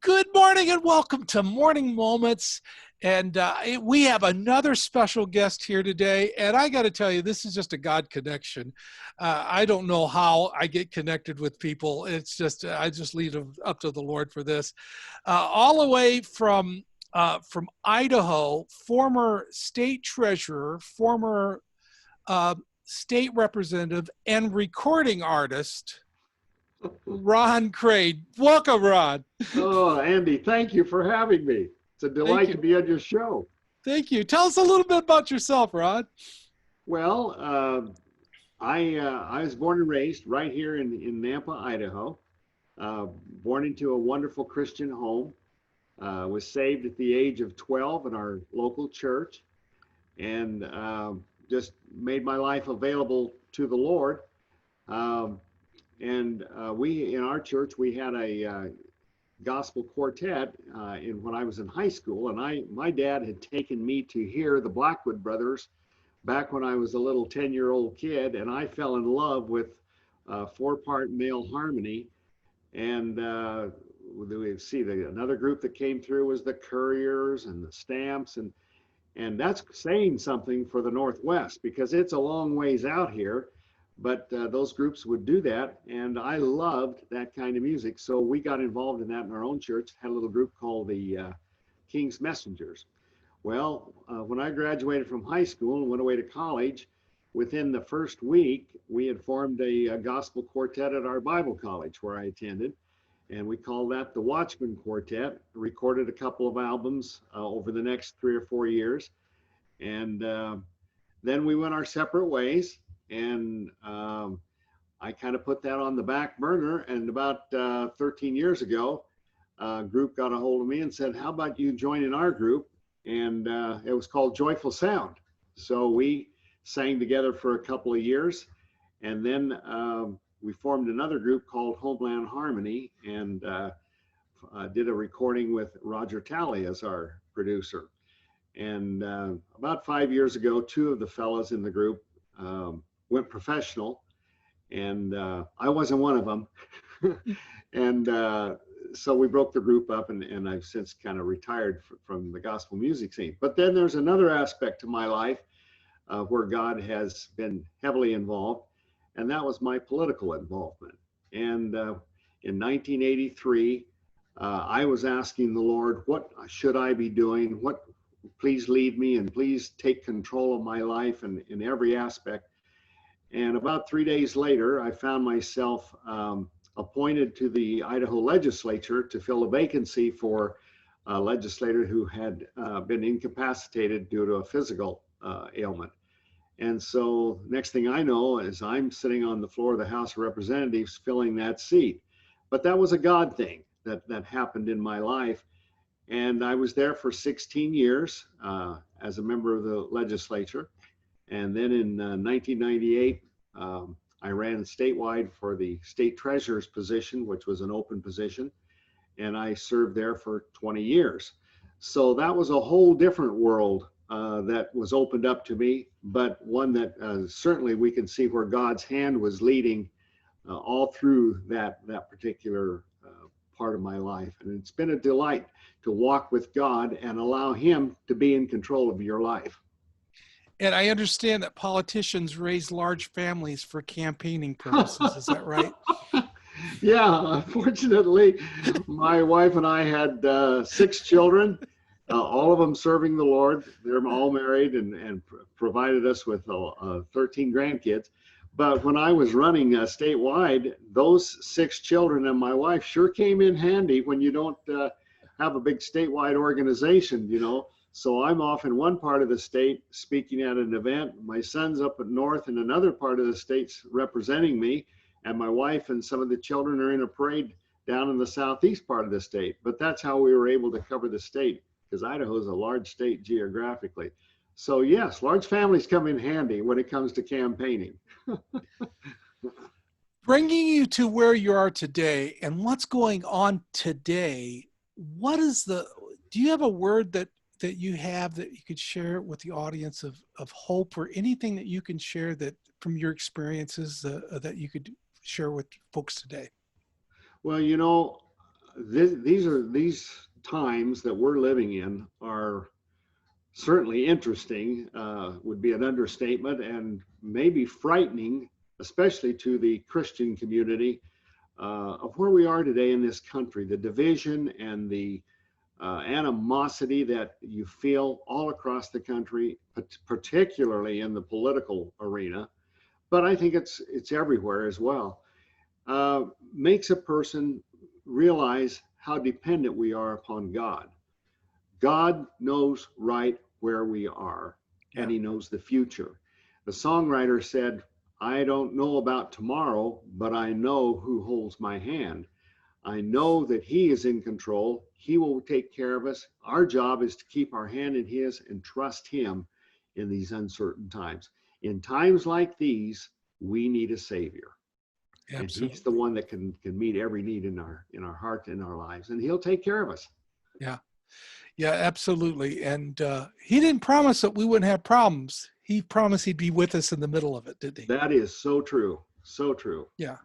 Good morning and welcome to Morning Moments. And we have another special guest here today. And I got to tell you, this is just a God connection. I don't know how I get connected with people. It's just, I just leave it up to the Lord for this. All the way from Idaho, former state treasurer, former state representative, and recording artist, Ron Crane. Welcome, Ron. Oh, Andy, thank you for having me. It's a delight to be on your show. Thank you. Tell us a little bit about yourself, Ron. Well, I was born and raised right here in Nampa, Idaho. Born into a wonderful Christian home. Was saved at the age of 12 in our local church, and just made my life available to the Lord. We in our church, we had a gospel quartet when I was in high school, and my dad had taken me to hear the Blackwood Brothers back when I was a little 10-year-old kid, and I fell in love with four-part male harmony. And another group that came through was the Couriers and the Stamps, and that's saying something for the Northwest because it's a long ways out here. But those groups would do that, and I loved that kind of music. So we got involved in that in our own church, had a little group called the King's Messengers. Well, when I graduated from high school and went away to college, within the first week, we had formed a gospel quartet at our Bible college where I attended, and we called that the Watchman Quartet, recorded a couple of albums over the next 3 or 4 years, and then we went our separate ways. And I kind of put that on the back burner. And about 13 years ago, a group got a hold of me and said, how about you join in our group? And it was called Joyful Sound. So we sang together for a couple of years. And then we formed another group called Homeland Harmony, and did a recording with Roger Talley as our producer. And about 5 years ago, two of the fellas in the group went professional, and I wasn't one of them. And so we broke the group up, and I've since kind of retired from the gospel music scene. But then there's another aspect to my life where God has been heavily involved, and that was my political involvement. And in 1983, I was asking the Lord, what should I be doing? Please lead me, and please take control of my life in every aspect. And about 3 days later, I found myself appointed to the Idaho legislature to fill a vacancy for a legislator who had been incapacitated due to a physical ailment. And so next thing I know is I'm sitting on the floor of the House of Representatives filling that seat. But that was a God thing that happened in my life. And I was there for 16 years as a member of the legislature. And then in 1998, I ran statewide for the state treasurer's position, which was an open position, and I served there for 20 years. So that was a whole different world that was opened up to me, but one that certainly we can see where God's hand was leading all through that particular part of my life. And it's been a delight to walk with God and allow Him to be in control of your life. And I understand that politicians raise large families for campaigning purposes. Is that right? Yeah, unfortunately, my wife and I had 6 children, all of them serving the Lord. They're all married and provided us with 13 grandkids. But when I was running statewide, those 6 children and my wife sure came in handy when you don't have a big statewide organization, you know. So I'm off in one part of the state speaking at an event. My son's up at north in another part of the state representing me, and my wife and some of the children are in a parade down in the southeast part of the state. But that's how we were able to cover the state, because Idaho is a large state geographically. So yes, large families come in handy when it comes to campaigning. Bringing you to where you are today and what's going on today, do you have a word that you have that you could share with the audience of hope, or anything that you can share that from your experiences that you could share with folks today? Well, you know, these times that we're living in are certainly interesting, would be an understatement, and maybe frightening, especially to the Christian community, of where we are today in this country, the division and the animosity that you feel all across the country, particularly in the political arena, but I think it's everywhere as well, makes a person realize how dependent we are upon God. God knows right where we are, and Yeah. he knows the future. The songwriter said, I don't know about tomorrow, but I know who holds my hand. I know that he is in control. He will take care of us. Our job is to keep our hand in his and trust him in these uncertain times. In times like these, we need a savior. And he's the Absolutely. one that can meet every need in our heart, in our lives, and he'll take care of us. Yeah. Yeah, absolutely. And he didn't promise that we wouldn't have problems. He promised he'd be with us in the middle of it, didn't he? That is so true. So true. Yeah.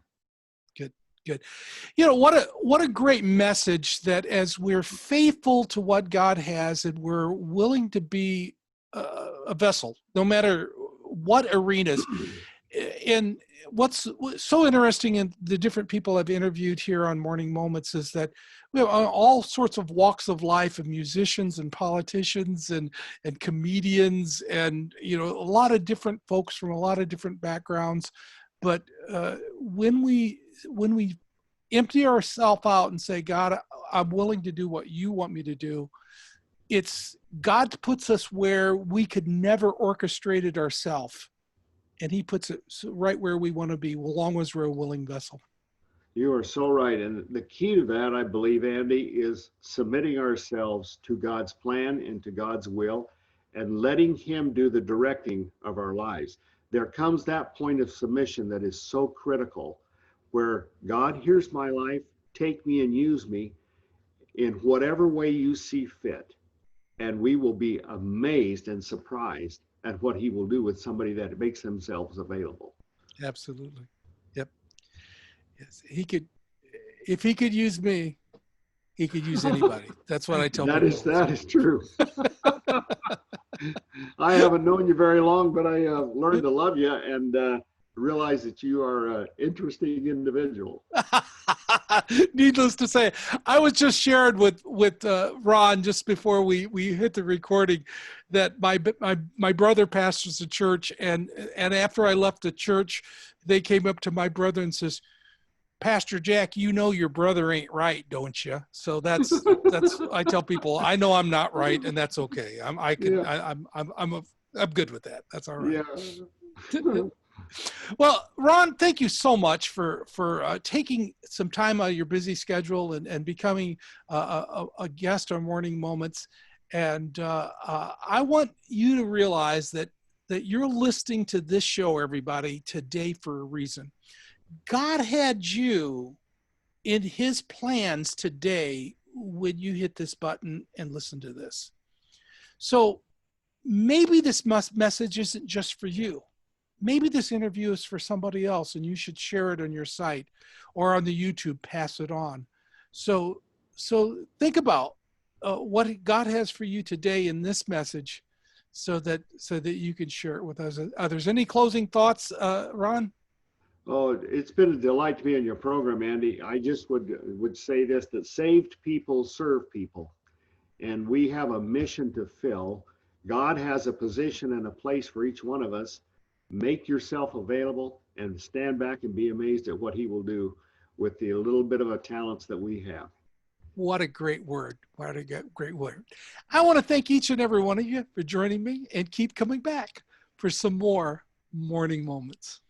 Good. Good. You know, what a great message that as we're faithful to what God has and we're willing to be a vessel, no matter what arenas. And what's so interesting in the different people I've interviewed here on Morning Moments is that we have all sorts of walks of life, of musicians and politicians and comedians, and a lot of different folks from a lot of different backgrounds. But when we empty ourselves out and say, God, I'm willing to do what you want me to do, it's God puts us where we could never orchestrate it ourselves, and he puts it right where we want to be, as long as we're a willing vessel. You are so right. And the key to that, I believe, Andy, is submitting ourselves to God's plan and to God's will and letting him do the directing of our lives. There comes that point of submission that is so critical, where God, here's my life, take me and use me in whatever way you see fit. And we will be amazed and surprised at what he will do with somebody that makes themselves available. Absolutely. Yep. Yes. If he could use me, he could use anybody. That's what I tell That people is all the time. that is true. I haven't known you very long, but I learned to love you and realize that you are an interesting individual. Needless to say, I was just sharing with Ron just before we hit the recording that my brother pastors a church, and after I left the church, they came up to my brother and says, Pastor Jack, your brother ain't right, don't you? So that's I tell people I know I'm not right, and that's okay. Yeah, I'm good with that. That's all right. yeah. Well, Ron, thank you so much for taking some time out of your busy schedule and becoming a guest on Morning Moments. And I want you to realize that you're listening to this show, everybody, today for a reason. God had you in his plans today when you hit this button and listen to this. So maybe this message isn't just for you. Maybe this interview is for somebody else, and you should share it on your site or on the YouTube, pass it on. So think about what God has for you today in this message so that you can share it with others. Any closing thoughts, Ron? Oh, it's been a delight to be on your program, Andy. I just would say this, that saved people serve people. And we have a mission to fill. God has a position and a place for each one of us. Make yourself available and stand back and be amazed at what he will do with the little bit of a talents that we have. What a great word. What a great word. I want to thank each and every one of you for joining me, and keep coming back for some more Morning Moments.